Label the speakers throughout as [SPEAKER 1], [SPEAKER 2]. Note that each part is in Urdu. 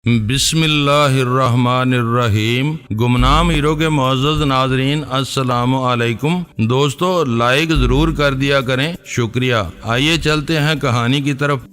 [SPEAKER 1] بسم اللہ الرحمن الرحیم۔ گمنام ہیرو کے معزز ناظرین السلام علیکم۔ دوستو لائک ضرور کر دیا کریں، شکریہ۔ آئیے چلتے ہیں کہانی کی طرف۔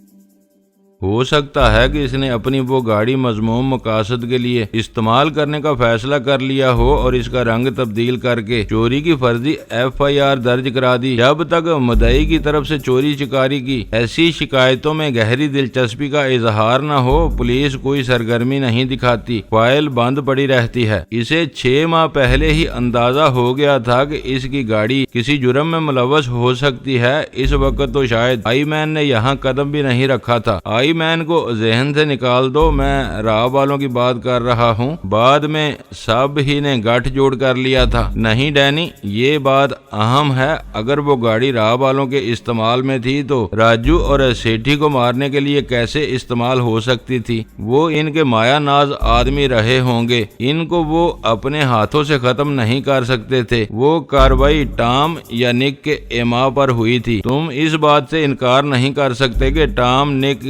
[SPEAKER 1] ہو سکتا ہے کہ اس نے اپنی وہ گاڑی مذموم مقاصد کے لیے استعمال کرنے کا فیصلہ کر لیا ہو اور اس کا رنگ تبدیل کر کے چوری کی فرضی FIR درج کرا دی۔ جب تک مدعی کی طرف سے چوری چکاری کی ایسی شکایتوں میں گہری دلچسپی کا اظہار نہ ہو، پولیس کوئی سرگرمی نہیں دکھاتی، فائل بند پڑی رہتی ہے۔ اسے 6 ماہ پہلے ہی اندازہ ہو گیا تھا کہ اس کی گاڑی کسی جرم میں ملوث ہو سکتی ہے۔ اس وقت تو شاید آئی مین نے یہاں قدم بھی نہیں رکھا تھا۔ آئی مین کو ذہن سے نکال دو، میں راہ والوں کی بات کر رہا ہوں۔ بعد میں سب ہی نے گٹھ جوڑ کر لیا تھا۔ نہیں ڈینی، یہ بات اہم ہے، اگر وہ گاڑی راہ والوں کے استعمال میں تھی تو راجو اور سیٹھی کو مارنے کے لیے کیسے استعمال ہو سکتی تھی؟ وہ ان کے مایا ناز آدمی رہے ہوں گے، ان کو وہ اپنے ہاتھوں سے ختم نہیں کر سکتے تھے۔ وہ کارروائی ٹام یا نک کے ایما پر ہوئی تھی۔ تم اس بات سے انکار نہیں کر سکتے کہ ٹام، نک،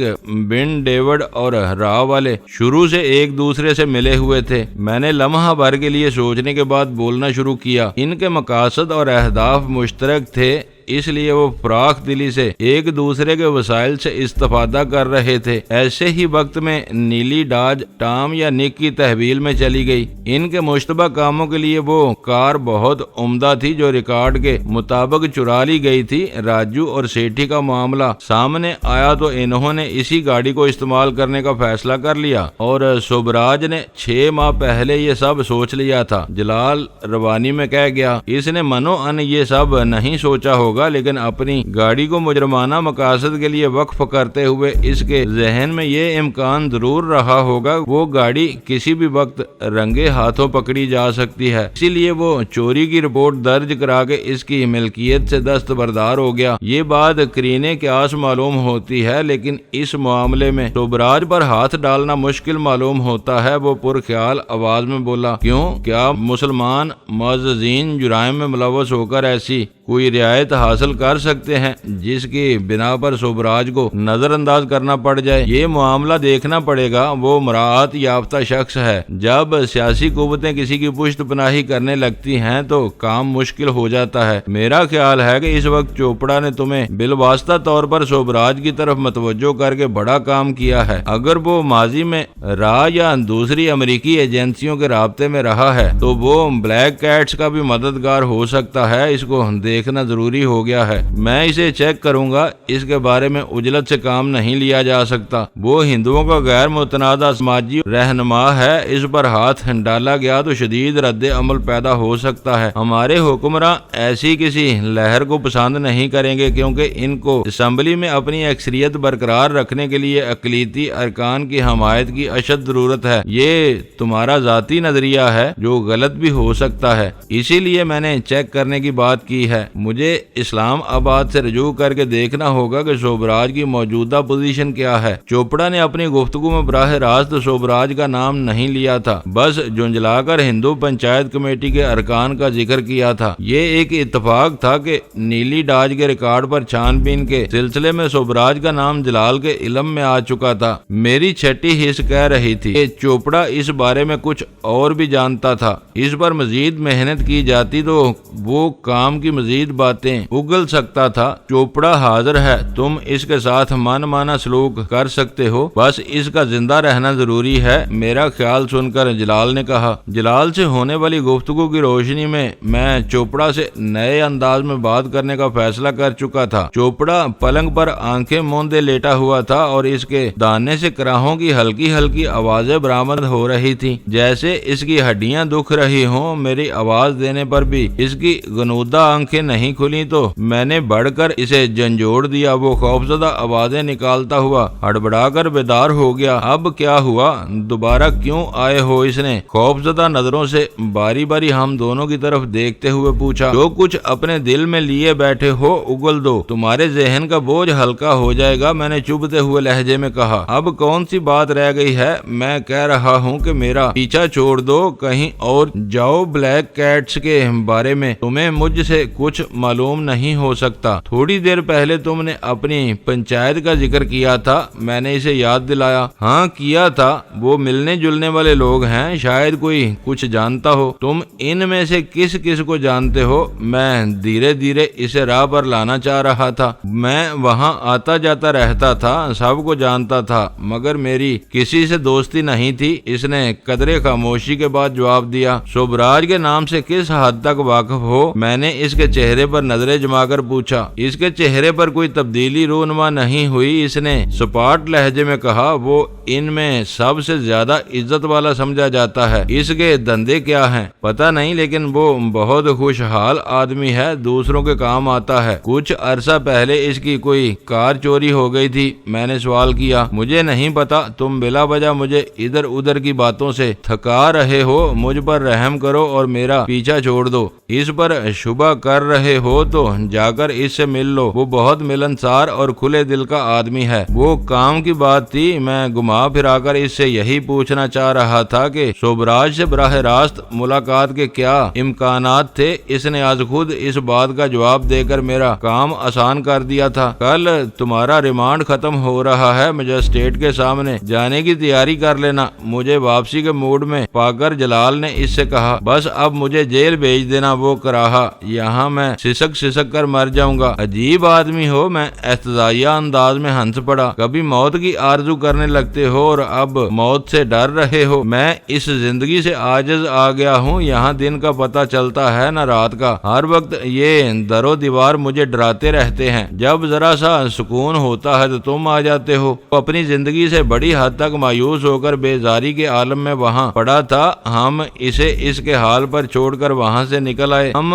[SPEAKER 1] بن، ڈیوڈ اور راہ والے شروع سے ایک دوسرے سے ملے ہوئے تھے۔ میں نے لمحہ بھر کے لیے سوچنے کے بعد بولنا شروع کیا۔ ان کے مقاصد اور اہداف مشترک تھے، اس لیے وہ فراخ دلی سے ایک دوسرے کے وسائل سے استفادہ کر رہے تھے۔ ایسے ہی وقت میں نیلی ڈاج ٹام یا نک کی تحویل میں چلی گئی۔ ان کے مشتبہ کاموں کے لیے وہ کار بہت عمدہ تھی جو ریکارڈ کے مطابق چرا لی گئی تھی۔ راجو اور سیٹھی کا معاملہ سامنے آیا تو انہوں نے اسی گاڑی کو استعمال کرنے کا فیصلہ کر لیا، اور سوبراج نے 6 ماہ پہلے یہ سب سوچ لیا تھا۔ جلال روانی میں کہہ گیا، اس نے منو ان یہ سب نہیں سوچا ہوگا، لیکن اپنی گاڑی کو مجرمانہ مقاصد کے لیے وقف کرتے ہوئے اس کے ذہن میں یہ امکان ضرور رہا ہوگا وہ گاڑی کسی بھی وقت رنگے ہاتھوں پکڑی جا سکتی ہے۔ اسی لیے وہ چوری کی رپورٹ درج کرا کے اس کی ملکیت سے دستبردار ہو گیا۔ یہ بات قرینے قیاس معلوم ہوتی ہے، لیکن اس معاملے میں سوبراج پر ہاتھ ڈالنا مشکل معلوم ہوتا ہے۔ وہ پرخیال آواز میں بولا، کیوں؟ کیا مسلمان معززین جرائم میں ملوث ہو کر ایسی کوئی رعایت حاصل کر سکتے ہیں جس کی بنا پر سوبراج کو نظر انداز کرنا پڑ جائے؟ یہ معاملہ دیکھنا پڑے گا۔ وہ مراعات یافتہ شخص ہے۔ جب سیاسی قوتیں کسی کی پشت پناہی کرنے لگتی ہیں تو کام مشکل ہو جاتا ہے۔ میرا خیال ہے کہ اس وقت چوپڑا نے تمہیں بالواسطہ طور پر سوبراج کی طرف متوجہ کر کے بڑا کام کیا ہے۔ اگر وہ ماضی میں راہ یا دوسری امریکی ایجنسیوں کے رابطے میں رہا ہے تو وہ بلیک کیٹس کا بھی مددگار ہو سکتا ہے۔ اس کو دیکھنا ضروری ہو گیا ہے۔ میں اسے چیک کروں گا۔ اس کے بارے میں عجلت سے کام نہیں لیا جا سکتا۔ وہ ہندوؤں کا غیر متنازع سماجی رہنما ہے۔ اس پر ہاتھ ڈالا گیا تو شدید رد عمل پیدا ہو سکتا ہے۔ ہمارے حکمراں ایسی کسی لہر کو پسند نہیں کریں گے، کیونکہ ان کو اسمبلی میں اپنی اکثریت برقرار رکھنے کے لیے اقلیتی ارکان کی حمایت کی اشد ضرورت ہے۔ یہ تمہارا ذاتی نظریہ ہے جو غلط بھی ہو سکتا ہے، اسی لیے میں نے چیک کرنے کی بات کی ہے۔ مجھے اسلام آباد سے رجوع کر کے دیکھنا ہوگا کہ سوبراج کی موجودہ پوزیشن کیا ہے۔ چوپڑا نے اپنی گفتگو میں براہ راست سوبراج کا نام نہیں لیا تھا، بس جنجلا کر ہندو پنچایت کمیٹی کے ارکان کا ذکر کیا تھا۔ یہ ایک اتفاق تھا کہ نیلی ڈاج کے ریکارڈ پر چھان بین کے سلسلے میں سوبراج کا نام جلال کے علم میں آ چکا تھا۔ میری چھٹی حص کہہ رہی تھی کہ چوپڑا اس بارے میں کچھ اور بھی جانتا تھا۔ اس پر مزید محنت کی جاتی تو وہ کام کی مزید باتیں اگل سکتا تھا۔ چوپڑا حاضر ہے، تم اس کے ساتھ من مانا سلوک کر سکتے ہو، بس اس کا زندہ رہنا ضروری ہے۔ میرا خیال سن کر جلال نے کہا۔ جلال سے ہونے والی گفتگو کی روشنی میں میں چوپڑا سے نئے انداز میں بات کرنے کا فیصلہ کر چکا تھا۔ چوپڑا پلنگ پر آنکھیں موندے لیٹا ہوا تھا اور اس کے دانے سے کراہوں کی ہلکی ہلکی آوازیں برآمد ہو رہی تھی، جیسے اس کی ہڈیاں دکھ رہی ہوں۔ میری آواز دینے پر بھی اس کی غنودہ آنکھیں نہیں کھلی تو میں نے بڑھ کر اسے جھنجھوڑ دیا۔ وہ خوفزدہ آوازیں نکالتا ہوا ہڑبڑا کر بیدار ہو گیا۔ اب کیا ہوا؟ دوبارہ کیوں آئے ہو؟ اس نے خوفزدہ نظروں سے باری باری ہم دونوں کی طرف دیکھتے ہوئے پوچھا۔ جو کچھ اپنے دل میں لیے بیٹھے ہو اگل دو، تمہارے ذہن کا بوجھ ہلکا ہو جائے گا، میں نے چبھتے ہوئے لہجے میں کہا۔ اب کون سی بات رہ گئی ہے؟ میں کہہ رہا ہوں کہ میرا پیچھا چھوڑ دو، کہیں اور جاؤ۔ بلیک کیٹس کے بارے میں تمہیں مجھ سے کچھ کچھ معلوم نہیں ہو سکتا۔ تھوڑی دیر پہلے تم نے اپنی پنچایت کا ذکر کیا تھا، میں نے اسے یاد دلایا۔ ہاں کیا تھا، وہ ملنے جلنے والے لوگ ہیں، شاید کوئی کچھ جانتا ہو۔ تم ان میں سے کس کس کو جانتے ہو؟ میں دھیرے دھیرے اسے راہ پر لانا چاہ رہا تھا۔ میں وہاں آتا جاتا رہتا تھا، سب کو جانتا تھا، مگر میری کسی سے دوستی نہیں تھی۔ اس نے قدرے خاموشی کے بعد جواب دیا۔ شبراج کے نام سے کس حد تک واقف ہو؟ میں نے اس کے چہرے پر نظریں جما کر پوچھا۔ اس کے چہرے پر کوئی تبدیلی رونما نہیں ہوئی۔ اس نے سپاٹ لہجے میں کہا، وہ ان میں سب سے زیادہ عزت والا سمجھا جاتا ہے۔ اس کے دندے کیا ہیں پتہ نہیں، لیکن وہ بہت خوشحال آدمی ہے، دوسروں کے کام آتا ہے۔ کچھ عرصہ پہلے اس کی کوئی کار چوری ہو گئی تھی۔ میں نے سوال کیا۔ مجھے نہیں پتا، تم بلا وجہ مجھے ادھر ادھر کی باتوں سے تھکا رہے ہو، مجھ پر رحم کرو اور میرا پیچھا چھوڑ دو۔ اس پر شبہ کر رہے ہو تو جا کر اس سے مل لو، وہ بہت ملنسار اور کھلے دل کا آدمی ہے۔ وہ کام کی بات تھی، میں گھما پھرا کر اس سے یہی پوچھنا چاہ رہا تھا کہ شبراج سے براہ راست ملاقات کے کیا امکانات تھے۔ اس نے آج خود اس بات کا جواب دے کر میرا کام آسان کر دیا تھا۔ کل تمہارا ریمانڈ ختم ہو رہا ہے، مجسٹریٹ کے سامنے جانے کی تیاری کر لینا۔ مجھے واپسی کے موڈ میں پا کر جلال نے اس سے کہا، بس اب مجھے جیل بھیج دینا، وہ کراہا یہاں میں سسک کر مر جاؤں گا۔ عجیب آدمی ہو، میں احتجاجیہ انداز میں ہنس پڑا۔ کبھی موت کی آرزو کرنے لگتے ہو اور اب موت سے ڈر رہے ہو۔ میں اس زندگی سے عاجز آ گیا ہوں، یہاں دن کا پتہ چلتا ہے نہ رات کا، ہر وقت یہ در و دیوار مجھے ڈراتے رہتے ہیں۔ جب ذرا سا سکون ہوتا ہے تو تم آ جاتے ہو۔ اپنی زندگی سے بڑی حد تک مایوس ہو کر بیزاری کے عالم میں وہاں پڑا تھا۔ ہم اسے اس کے حال پر چھوڑ کر وہاں سے نکل آئے۔ ہم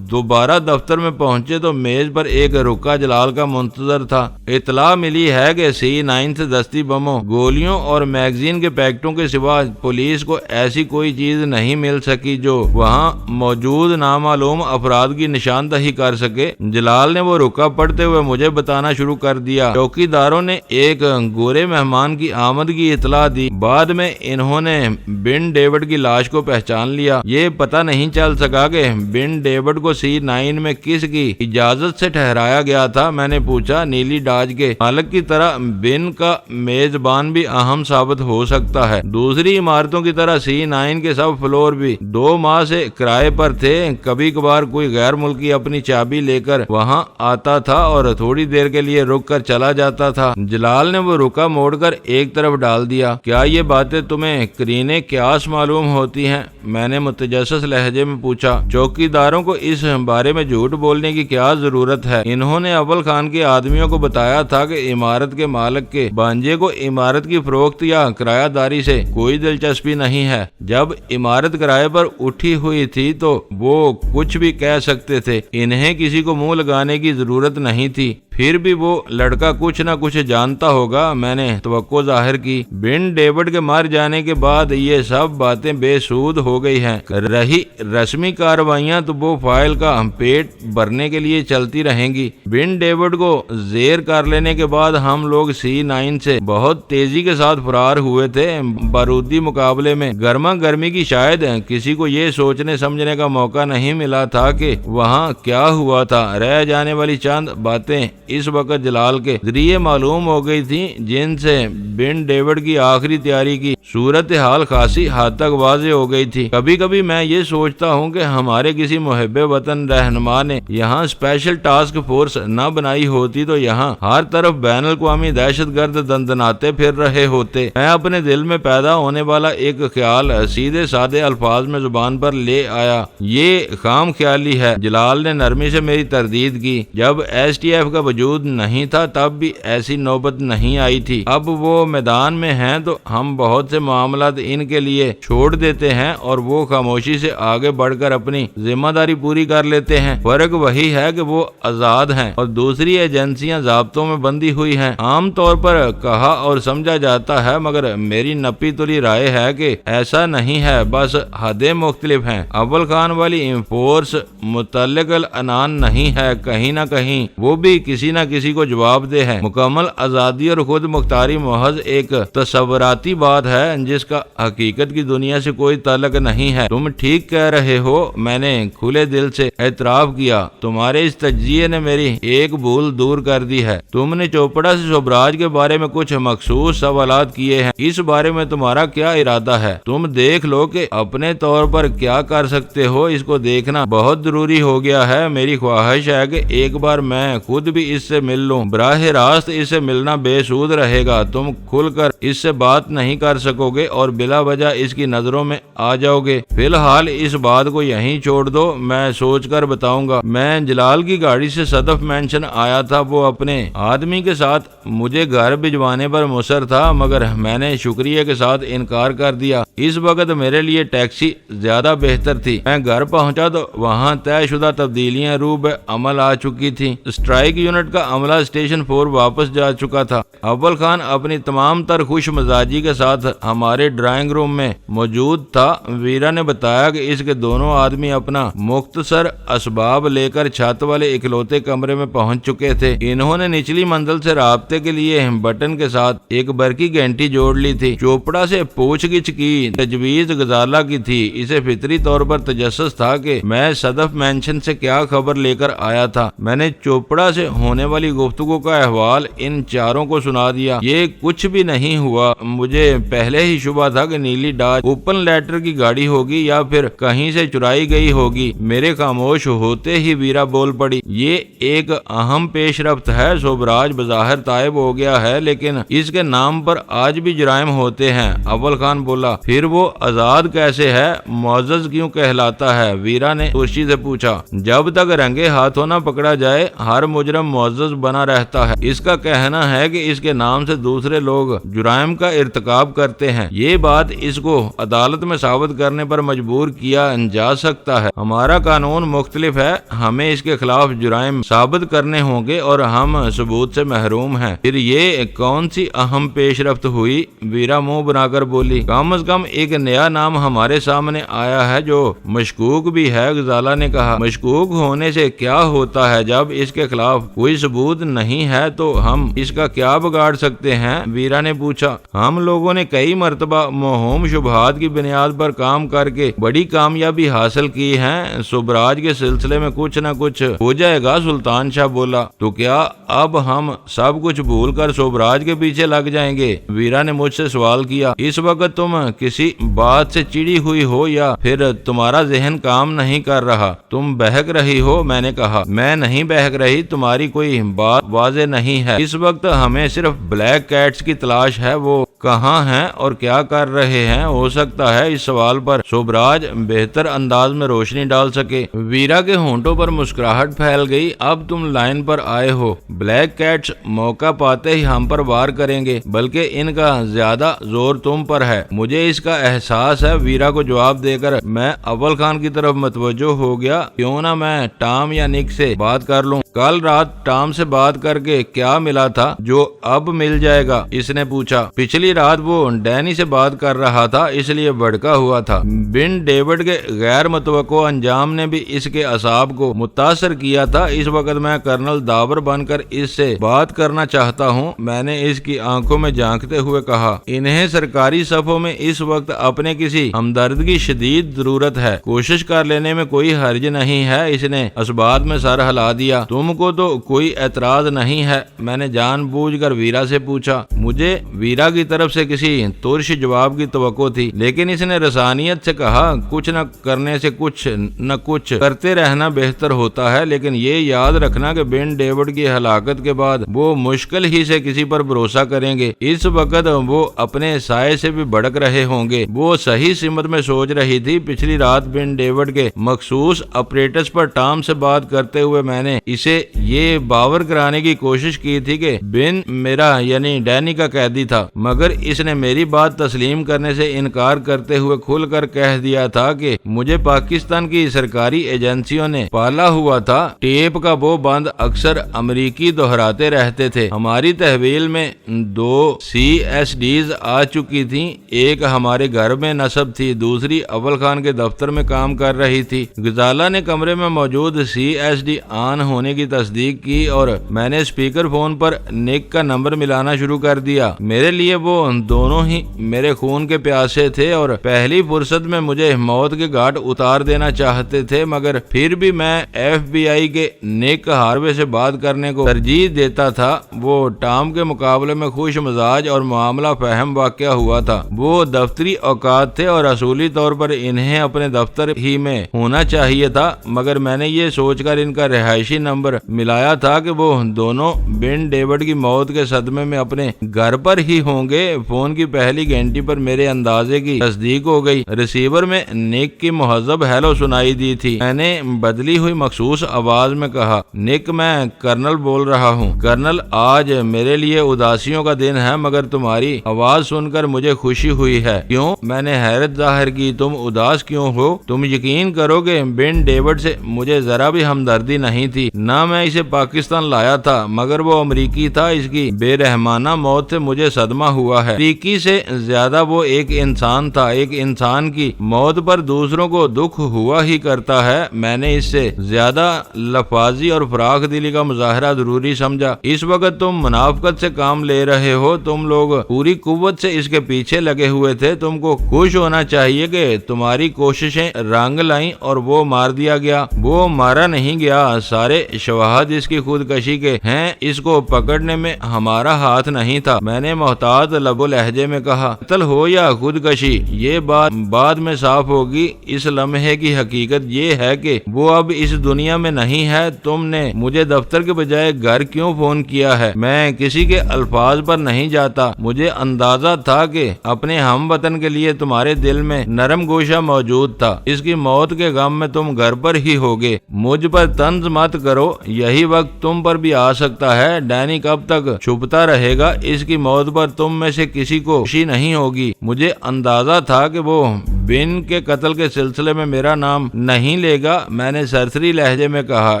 [SPEAKER 1] دوبارہ دفتر میں پہنچے تو میز پر ایک رکا جلال کا منتظر تھا۔ اطلاع ملی ہے کہ C9 سے دستی بموں، گولیوں اور میگزین کے پیکٹوں کے سوا پولیس کو ایسی کوئی چیز نہیں مل سکی جو وہاں موجود نامعلوم افراد کی نشاندہی کر سکے۔ جلال نے وہ رکا پڑھتے ہوئے مجھے بتانا شروع کر دیا۔ چوکیداروں نے ایک گورے مہمان کی آمد کی اطلاع دی۔ بعد میں انہوں نے بن ڈیوڈ کی لاش کو پہچان لیا۔ یہ پتہ نہیں چل سکا کہ بن ڈیوڈ کو C9 میں کس کی اجازت سے ٹھہرایا گیا تھا۔ میں نے پوچھا، نیلی ڈاج کے مالک کی طرح بن کا میزبان بھی اہم ثابت ہو سکتا ہے۔ دوسری عمارتوں کی طرح C9 کے سب فلور بھی 2 ماہ سے کرائے پر تھے۔ کبھی کبھار کوئی غیر ملکی اپنی چابی لے کر وہاں آتا تھا اور تھوڑی دیر کے لیے رک کر چلا جاتا تھا۔ جلال نے وہ رکا موڑ کر ایک طرف ڈال دیا۔ کیا یہ باتیں تمہیں قرینِ قیاس معلوم ہوتی ہیں؟ میں نے متجسس لہجے میں پوچھا۔ چوکیداروں کو اس بارے میں جھوٹ بولنے کی کیا ضرورت ہے؟ انہوں نے اول خان کے آدمیوں کو بتایا تھا کہ عمارت کے مالک کے بانجے کو عمارت کی فروخت یا کرایہ داری سے کوئی دلچسپی نہیں ہے۔ جب عمارت کرائے پر اٹھی ہوئی تھی تو وہ کچھ بھی کہہ سکتے تھے، انہیں کسی کو منہ لگانے کی ضرورت نہیں تھی۔ پھر بھی وہ لڑکا کچھ نہ کچھ جانتا ہوگا، میں نے توقع ظاہر کی۔ بن ڈیوڈ کے مر جانے کے بعد یہ سب باتیں بے سود ہو گئی ہیں۔ رہی رسمی کارروائیاں تو وہ فائل کا پیٹ بھرنے کے لیے چلتی رہیں گی۔ بن ڈیوڈ کو زیر کر لینے کے بعد ہم لوگ C9 سے بہت تیزی کے ساتھ فرار ہوئے تھے۔ بارودی مقابلے میں گرما گرمی کی شاید کسی کو یہ سوچنے سمجھنے کا موقع نہیں ملا تھا کہ وہاں کیا ہوا تھا۔ رہ جانے والی چند باتیں اس وقت جلال کے ذریعے معلوم ہو گئی تھی، جن سے بن ڈیوڈ کی آخری تیاری کی صورتحال خاصی حد تک واضح ہو گئی تھی۔ کبھی کبھی میں یہ سوچتا ہوں کہ ہمارے کسی محب وطن رہنما نے یہاں اسپیشل ٹاسک فورس نہ بنائی ہوتی تو یہاں ہر طرف بین الاقوامی دہشت گرد دندناتے پھر رہے ہوتے۔ میں اپنے دل میں پیدا ہونے والا ایک خیال سیدھے سادے الفاظ میں زبان پر لے آیا۔ یہ خام خیالی ہے۔ جلال نے نرمی سے میری تردید کی۔ جب STF کا وجود نہیں تھا تب بھی ایسی نوبت نہیں آئی تھی۔ اب وہ میدان میں ہیں تو ہم بہت سے معاملات ان کے لیے چھوڑ دیتے ہیں اور وہ خاموشی سے آگے بڑھ کر اپنی ذمہ داری پوری کر لیتے ہیں۔ فرق وہی ہے کہ وہ آزاد ہیں اور دوسری ایجنسیاں ضابطوں میں بندھی ہوئی ہیں۔ عام طور پر کہا اور سمجھا جاتا ہے، مگر میری نپی تلی رائے ہے کہ ایسا نہیں ہے، بس حدیں مختلف ہیں۔ اول خان والی فورس متعلق العنان نہیں ہے، کہیں نہ کہیں وہ بھی کسی کسی نہ کسی کو جواب دہ ہیں۔ مکمل آزادی اور خود مختاری محض ایک تصوراتی بات ہے جس کا حقیقت کی دنیا سے کوئی تعلق نہیں ہے۔ تم ٹھیک کہہ رہے ہو، میں نے کھلے دل سے اعتراف کیا۔ تمہارے اس تجزیے نے میری ایک بھول دور کر دی ہے۔ تم نے چوپڑا سے سوبراج کے بارے میں کچھ مخصوص سوالات کیے ہیں، اس بارے میں تمہارا کیا ارادہ ہے؟ تم دیکھ لو کہ اپنے طور پر کیا کر سکتے ہو، اس کو دیکھنا بہت ضروری ہو گیا ہے۔ میری خواہش ہے کہ ایک بار میں خود بھی اس سے مل لوں۔ براہ راست اس سے ملنا بے سود رہے گا، تم کھل کر اس سے بات نہیں کر سکو گے اور بلا وجہ اس کی نظروں میں آ جاؤ گے۔ فی الحال اس بات کو یہیں چھوڑ دو، میں سوچ کر بتاؤں گا۔ میں جلال کی گاڑی سے صدف مینشن آیا تھا، وہ اپنے آدمی کے ساتھ مجھے گھر بھجوانے پر مصر تھا، مگر میں نے شکریہ کے ساتھ انکار کر دیا۔ اس وقت میرے لیے ٹیکسی زیادہ بہتر تھی۔ میں گھر پہنچا تو وہاں طے شدہ تبدیلیاں روح عمل آ چکی تھیں۔ اسٹرائک یونٹ کا عملہ اسٹیشن 4 واپس جا چکا تھا۔ اول خان اپنی تمام تر خوش مزاجی کے ساتھ ہمارے ڈرائنگ روم میں موجود تھا۔ ویرا نے بتایا کہ اس کے دونوں آدمی اپنا مختصر اسباب لے کر چھت والے اکلوتے کمرے میں پہنچ چکے تھے۔ انہوں نے نچلی منزل سے رابطے کے لیے بٹن کے ساتھ ایک برقی گھنٹی جوڑ لی تھی۔ چوپڑا سے پوچھ گچھ کی تجویز غزالہ کی تھی۔ اسے فطری طور پر تجسس تھا کہ میں صدف مینشن سے کیا خبر لے کر آیا تھا۔ میں نے چوپڑا سے ہونے والی گفتگو کا احوال ان چاروں کو سنا دیا۔ یہ کچھ بھی نہیں ہوا۔ مجھے پہلے ہی شبہ تھا کہ نیلی ڈاج اوپن لیٹر کی گاڑی ہوگی یا پھر کہیں سے چرائی گئی ہوگی۔ میرے خاموش ہوتے ہی ویرا بول پڑی، یہ ایک اہم پیش رفت ہے۔ سوبراج بظاہر تائب ہو گیا ہے، لیکن اس کے نام پر آج بھی جرائم ہوتے ہیں۔ اول خان بولا، پھر وہ آزاد کیسے ہے، معزز کیوں کہلاتا ہے؟ ویرا نے ترشی سے پوچھا۔ جب تک رنگے ہاتھوں نہ پکڑا جائے ہر مجرم معزز بنا رہتا ہے۔ اس کا کہنا ہے کہ اس کے نام سے دوسرے لوگ جرائم کا ارتکاب کرتے ہیں۔ یہ بات اس کو عدالت میں ثابت کرنے پر مجبور کیا جا سکتا ہے۔ ہمارا قانون مختلف ہے، ہمیں اس کے خلاف جرائم ثابت کرنے ہوں گے اور ہم ثبوت سے محروم ہیں۔ پھر یہ کون سی اہم پیش رفت ہوئی؟ ویرا منہ بنا کر بولی، کم از کم ایک نیا نام ہمارے سامنے آیا ہے جو مشکوک بھی ہے۔ غزالہ نے کہا، مشکوک ہونے سے کیا ہوتا ہے؟ جب اس کے خلاف کوئی ثبوت نہیں ہے تو ہم اس کا کیا بگاڑ سکتے ہیں؟ ویرا نے پوچھا۔ ہم لوگوں نے کئی مرتبہ موہوم شبہات کی بنیاد پر کام کر کے بڑی کامیابی حاصل کی ہے۔ سوبراج کے سلسلے میں کچھ نہ کچھ ہو جائے گا، سلطان شاہ بولا۔ تو کیا اب ہم سب کچھ بھول کر سوبراج کے پیچھے لگ جائیں گے؟ ویرا نے مجھ سے سوال کیا۔ اس وقت تم کسی بات سے چڑی ہوئی ہو یا پھر تمہارا ذہن کام نہیں کر رہا؟ تم بہک رہی ہو؟ میں نے کہا، میں نہیں بہک رہی، تمہاری کوئی بات واضح نہیں ہے۔ اس وقت ہمیں صرف بلیک کیٹس کی تلاش ہے، وہ کہاں ہیں اور کیا کر رہے ہیں؟ ہو سکتا ہے اس سوال پر سوبراج بہتر انداز میں روشنی ڈال سکے۔ ویرا کے ہونٹوں پر مسکراہٹ پھیل گئی۔ اب تم لائن پر آئے ہو۔ بلیک کیٹس موقع پاتے ہی ہم پر وار کریں گے، بلکہ ان کا زیادہ زور تم پر ہے۔ مجھے اس کا احساس ہے۔ ویرا کو جواب دے کر میں اول خان کی طرف متوجہ ہو گیا۔ کیوں نہ میں ٹام یا نک سے بات کر لوں؟ کل رات ٹام سے بات کر کے کیا ملا تھا جو اب مل جائے گا؟ اس نے پوچھا۔ پچھلی رات وہ ڈینی سے بات کر رہا تھا، اس لیے بھڑکا ہوا تھا۔ بن ڈیوڈ کے غیر متوقع انجام نے بھی اس کے اعصاب کو متاثر کیا تھا۔ اس وقت میں کرنل داور بن کر اس سے بات کرنا چاہتا ہوں۔ میں نے اس کی آنکھوں میں جھانکتے ہوئے کہا، انہیں سرکاری صفوں میں اس وقت اپنے کسی ہمدرد کی شدید ضرورت ہے۔ کوشش کر لینے میں کوئی حرج نہیں ہے۔ اس نے اسبات میں سر ہلا دیا۔ تم کو تو کوئی اعتراض نہیں ہے؟ میں نے جان بوجھ کر ویرا سے پوچھا۔ مجھے ویرا کی طرف سے کسی ترش جواب کی توقع تھی، لیکن اس نے رسانیت سے کہا، کچھ نہ کرنے سے کچھ نہ کچھ کرتے رہنا بہتر ہوتا ہے، لیکن یہ یاد رکھنا کہ بن ڈیوڈ کی ہلاکت کے بعد وہ مشکل ہی سے کسی پر بھروسہ کریں گے۔ اس وقت وہ اپنے سائے سے بھی بھڑک رہے ہوں گے۔ وہ صحیح سمت میں سوچ رہی تھی۔ پچھلی رات بن ڈیوڈ کے مخصوص اپریٹس پر ٹام سے بات کرتے ہوئے میں نے اسے یہ باور کرانے کی کوشش کی تھی کہ بن میرا یعنی ڈینی کا قیدی تھا، مگر اس نے میری بات تسلیم کرنے سے انکار کرتے ہوئے کھل کر کہہ دیا تھا کہ مجھے پاکستان کی سرکاری ایجنسیوں نے پالا ہوا تھا۔ ٹیپ کا وہ بند اکثر امریکی دہراتے رہتے تھے۔ ہماری تحویل میں 2 CSDs آ چکی تھیں، ایک ہمارے گھر میں نصب تھی، دوسری اول خان کے دفتر میں کام کر رہی تھی۔ غزالہ نے کمرے میں موجود CSD آن ہونے کی تصدیق کی۔ کی اور میں نے اسپیکر فون پر نک کا نمبر ملانا شروع کر دیا۔ میرے لیے وہ دونوں ہی میرے خون کے پیاسے تھے اور پہلی فرصت میں مجھے موت کے گھاٹ اتار دینا چاہتے تھے، مگر پھر بھی میں FBI کے نک ہاروے سے بات کرنے کو ترجیح دیتا تھا۔ وہ ٹام کے مقابلے میں خوش مزاج اور معاملہ فہم واقع ہوا تھا۔ وہ دفتری اوقات تھے اور اصولی طور پر انہیں اپنے دفتر ہی میں ہونا چاہیے تھا، مگر میں نے یہ سوچ کر ان کا رہائشی نمبر ملایا تھا کہ وہ دونوں بن ڈیوڈ کی موت کے صدمے میں اپنے گھر پر ہی ہوں گے۔ فون کی پہلی گھنٹی پر میرے اندازے کی تصدیق ہو گئی۔ ریسیور میں نک کی مہذب ہیلو سنائی دی تھی۔ میں نے بدلی ہوئی مخصوص آواز میں کہا، نک میں کرنل بول رہا ہوں۔ کرنل، آج میرے لیے اداسیوں کا دن ہے، مگر تمہاری آواز سن کر مجھے خوشی ہوئی ہے۔ کیوں؟ میں نے حیرت ظاہر کی۔ تم اداس کیوں ہو؟ تم یقین کرو کہ بن ڈیوڈ سے مجھے ذرا بھی ہمدردی نہیں تھی، نہ میں اسے پاکستان لایا تھا، مگر وہ امریکی تھا۔ اس کی بے رحمانہ موت سے مجھے صدمہ ہوا ہے۔ امریکی سے زیادہ وہ ایک انسان تھا۔ ایک انسان کی موت پر دوسروں کو دکھ ہوا ہی کرتا ہے۔ میں نے اس سے زیادہ لفاظی اور فراخ دلی کا مظاہرہ ضروری سمجھا۔ اس وقت تم منافقت سے کام لے رہے ہو، تم لوگ پوری قوت سے اس کے پیچھے لگے ہوئے تھے۔ تم کو خوش ہونا چاہیے کہ تمہاری کوششیں رنگ لائیں اور وہ مار دیا گیا۔ وہ مارا نہیں گیا، سارے شواہد اس کی خودکشی کے ہیں۔ اس کو پکڑنے میں ہمارا ہاتھ نہیں تھا۔ میں نے محتاط لب و لہجے میں کہا، قتل ہو یا خودکشی، یہ بات بعد میں صاف ہوگی۔ اس لمحے کی حقیقت یہ ہے کہ وہ اب اس دنیا میں نہیں ہے۔ تم نے مجھے دفتر کے بجائے گھر کیوں فون کیا ہے؟ میں کسی کے الفاظ پر نہیں جاتا۔ مجھے اندازہ تھا کہ اپنے ہم وطن کے لیے تمہارے دل میں نرم گوشہ موجود تھا۔ اس کی موت کے غم میں تم گھر پر ہی ہوگے۔ مجھ پر طنز مت کرو، یہی وقت تم پر بھی آ سکتا ہے۔ ڈینی کب تک چھپتا رہے گا؟ اس کی موت پر تم میں سے کسی کو خوشی نہیں ہوگی۔ مجھے اندازہ تھا کہ وہ بن کے قتل کے سلسلے میں میرا نام نہیں لے گا۔ میں نے سرسری لہجے میں کہا،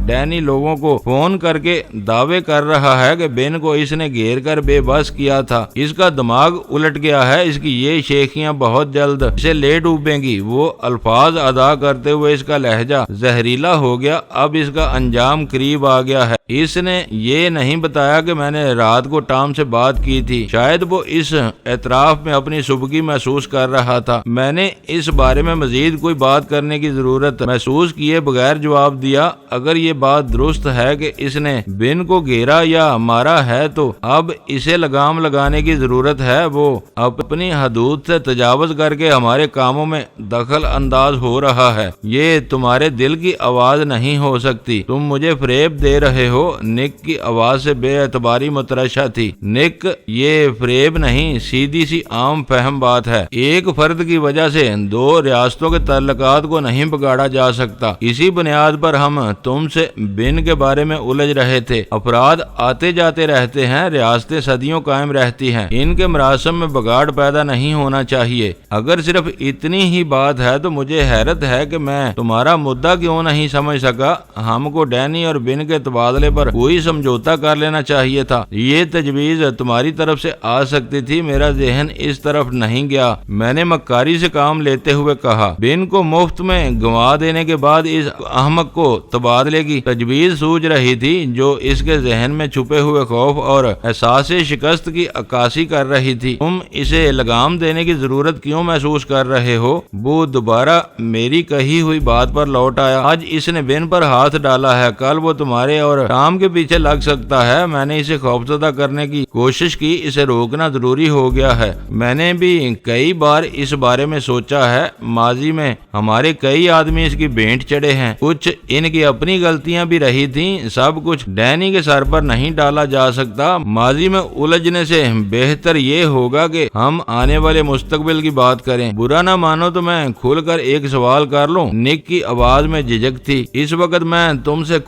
[SPEAKER 1] ڈینی لوگوں کو فون کر کے دعوے کر رہا ہے کہ بن کو اس نے گھیر کر بے بس کیا تھا۔ اس کا دماغ الٹ گیا ہے۔ اس کی یہ شیخیاں بہت جلد اسے لے ڈوبیں گی۔ وہ الفاظ ادا کرتے ہوئے اس کا لہجہ زہریلا ہو گیا۔ اب اس کا انجام قریب آ گیا ہے۔ اس نے یہ نہیں بتایا کہ میں نے رات کو ٹام سے بات کی تھی۔ شاید وہ اس اعتراف میں اپنی سبکی محسوس کر رہا تھا۔ میں نے اس بارے میں مزید کوئی بات کرنے کی ضرورت محسوس کیے بغیر جواب دیا، اگر یہ بات درست ہے کہ اس نے بن کو گھیرا یا مارا ہے تو اب اسے لگام لگانے کی ضرورت ہے۔ وہ اپنی حدود سے تجاوز کر کے ہمارے کاموں میں دخل انداز ہو رہا ہے۔ یہ تمہارے دل کی آواز نہیں ہو سکتی۔ تم مجھے فریب دے رہے ہو۔ نک کی آواز سے بے اعتباری مترشح تھی۔ نک، یہ فریب نہیں، سیدھی سی عام فہم بات ہے۔ ایک فرد کی وجہ سے دو ریاستوں کے تعلقات کو نہیں بگاڑا جا سکتا۔ اسی بنیاد پر ہم تم سے بن کے بارے میں الجھ رہے تھے۔ افراد آتے جاتے رہتے ہیں، ریاستیں صدیوں قائم رہتی ہیں، ان کے مراسم میں بگاڑ پیدا نہیں ہونا چاہیے۔ اگر صرف اتنی ہی بات ہے تو مجھے حیرت ہے کہ میں تمہارا مدعا کیوں نہیں سمجھ سکا۔ ہم کو ڈینی اور بن کے تبادلے پر کوئی سمجھوتا کر لینا چاہیے تھا۔ یہ تجویز تمہاری طرف سے آ سکتی تھی، میرا ذہن اس طرف نہیں گیا۔ میں نے مکاری سے کام لیتے ہوئے کہا، بن کو مفت میں گنوا دینے کے بعد اس احمق کو تبادلے کی تجویز سوچ رہی تھی جو اس کے ذہن میں چھپے ہوئے خوف اور احساس شکست کی عکاسی کر رہی تھی۔ تم اسے لگام دینے کی ضرورت کیوں محسوس کر رہے ہو؟ وہ دوبارہ میری کہی ہوئی بات پر لوٹ آیا۔ آج اس نے بن پر ہاتھ ڈالا ہے، کل وہ تمہارے اور ٹام کے پیچھے لگ سکتا ہے۔ میں نے اسے خوفزدہ کرنے کی کوشش کی، اسے روکنا ضروری ہو گیا ہے۔ میں نے بھی کئی بار اس بارے میں سوچا ہے۔ ماضی میں ہمارے کئی آدمی اس کی بھینٹ چڑھے ہیں۔ کچھ ان کی اپنی غلطیاں بھی رہی تھیں۔ سب کچھ ڈینی کے سر پر نہیں ڈالا جا سکتا۔ ماضی میں الجھنے سے بہتر یہ ہوگا کہ ہم آنے والے مستقبل کی بات کریں۔ برا نہ مانو تو میں کھل کر ایک سوال کر لوں؟ نک کی آواز میں جھجک تھی۔ اس وقت میں تم سے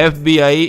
[SPEAKER 1] FBI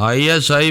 [SPEAKER 1] ISI